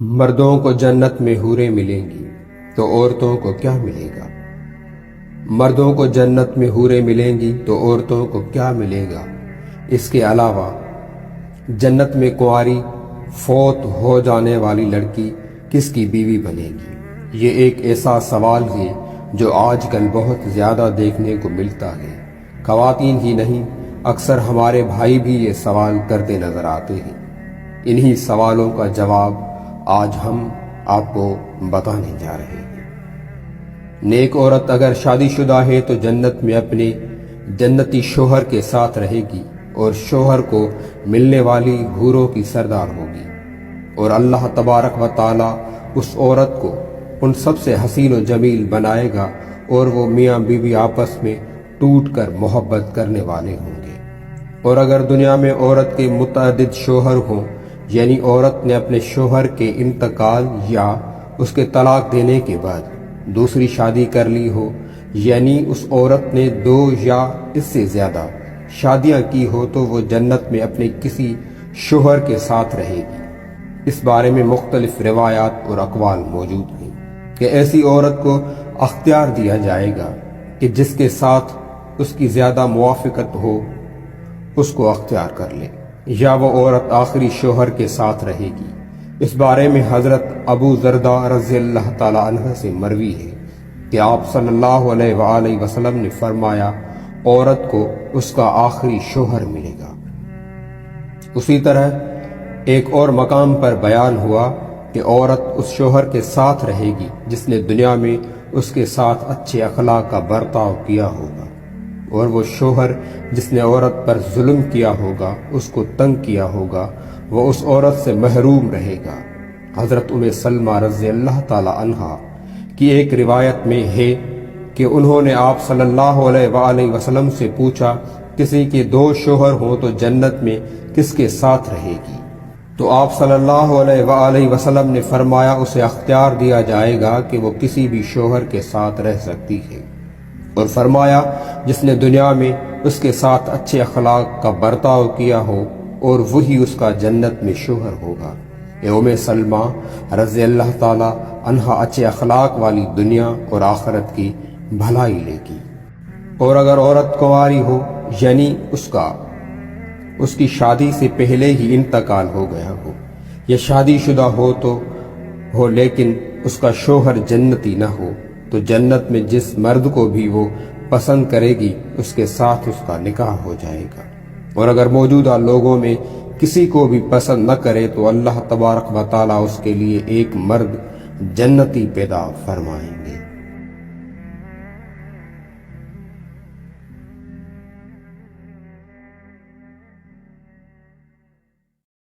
مردوں کو جنت میں حوریں ملیں گی تو عورتوں کو کیا ملے گا؟ مردوں کو جنت میں حوریں ملیں گی تو عورتوں کو کیا ملے گا؟ اس کے علاوہ جنت میں کنواری فوت ہو جانے والی لڑکی کس کی بیوی بنے گی؟ یہ ایک ایسا سوال ہے جو آج کل بہت زیادہ دیکھنے کو ملتا ہے۔ خواتین ہی نہیں، اکثر ہمارے بھائی بھی یہ سوال کرتے نظر آتے ہیں۔ انہی سوالوں کا جواب آج ہم آپ کو بتانے جا رہے ہیں۔ نیک عورت اگر شادی شدہ ہے تو جنت میں اپنے جنتی شوہر کے ساتھ رہے گی اور شوہر کو ملنے والی حوروں کی سردار ہوگی، اور اللہ تبارک و تعالی اس عورت کو ان سب سے حسین و جمیل بنائے گا، اور وہ میاں بیوی آپس میں ٹوٹ کر محبت کرنے والے ہوں گے۔ اور اگر دنیا میں عورت کے متعدد شوہر ہوں، یعنی عورت نے اپنے شوہر کے انتقال یا اس کے طلاق دینے کے بعد دوسری شادی کر لی ہو، یعنی اس عورت نے 2 یا اس سے زیادہ شادیاں کی ہو، تو وہ جنت میں اپنے کسی شوہر کے ساتھ رہے گی۔ اس بارے میں مختلف روایات اور اقوال موجود ہیں کہ ایسی عورت کو اختیار دیا جائے گا کہ جس کے ساتھ اس کی زیادہ موافقت ہو اس کو اختیار کر لے، یا وہ عورت آخری شوہر کے ساتھ رہے گی۔ اس بارے میں حضرت ابو درداء رضی اللہ تعالی عنہ سے مروی ہے کہ آپ صلی اللہ علیہ وآلہ وسلم نے فرمایا، عورت کو اس کا آخری شوہر ملے گا۔ اسی طرح ایک اور مقام پر بیان ہوا کہ عورت اس شوہر کے ساتھ رہے گی جس نے دنیا میں اس کے ساتھ اچھے اخلاق کا برتاؤ کیا ہوگا، اور وہ شوہر جس نے عورت پر ظلم کیا ہوگا، اس کو تنگ کیا ہوگا، وہ اس عورت سے محروم رہے گا۔ حضرت ام سلمہ رضی اللہ تعالی عنہا کی ایک روایت میں ہے کہ انہوں نے آپ صلی اللہ علیہ وآلہ وسلم سے پوچھا، کسی کے 2 شوہر ہوں تو جنت میں کس کے ساتھ رہے گی؟ تو آپ صلی اللہ علیہ وآلہ وسلم نے فرمایا، اسے اختیار دیا جائے گا کہ وہ کسی بھی شوہر کے ساتھ رہ سکتی ہے، اور فرمایا جس نے دنیا میں اس کے ساتھ اچھے اخلاق کا برتاؤ کیا ہو، اور وہی اس کا جنت میں شوہر ہوگا۔ ام سلمہ رضی اللہ تعالی عنہا اچھے اخلاق والی دنیا اور آخرت کی بھلائی لے گی۔ اور اگر عورت کنواری ہو، یعنی اس کی شادی سے پہلے ہی انتقال ہو گیا ہو، یا شادی شدہ ہو لیکن اس کا شوہر جنتی نہ ہو، تو جنت میں جس مرد کو بھی وہ پسند کرے گی اس کے ساتھ اس کا نکاح ہو جائے گا۔ اور اگر موجودہ لوگوں میں کسی کو بھی پسند نہ کرے تو اللہ تبارک و تعالی اس کے لیے ایک مرد جنتی پیدا فرمائیں گے۔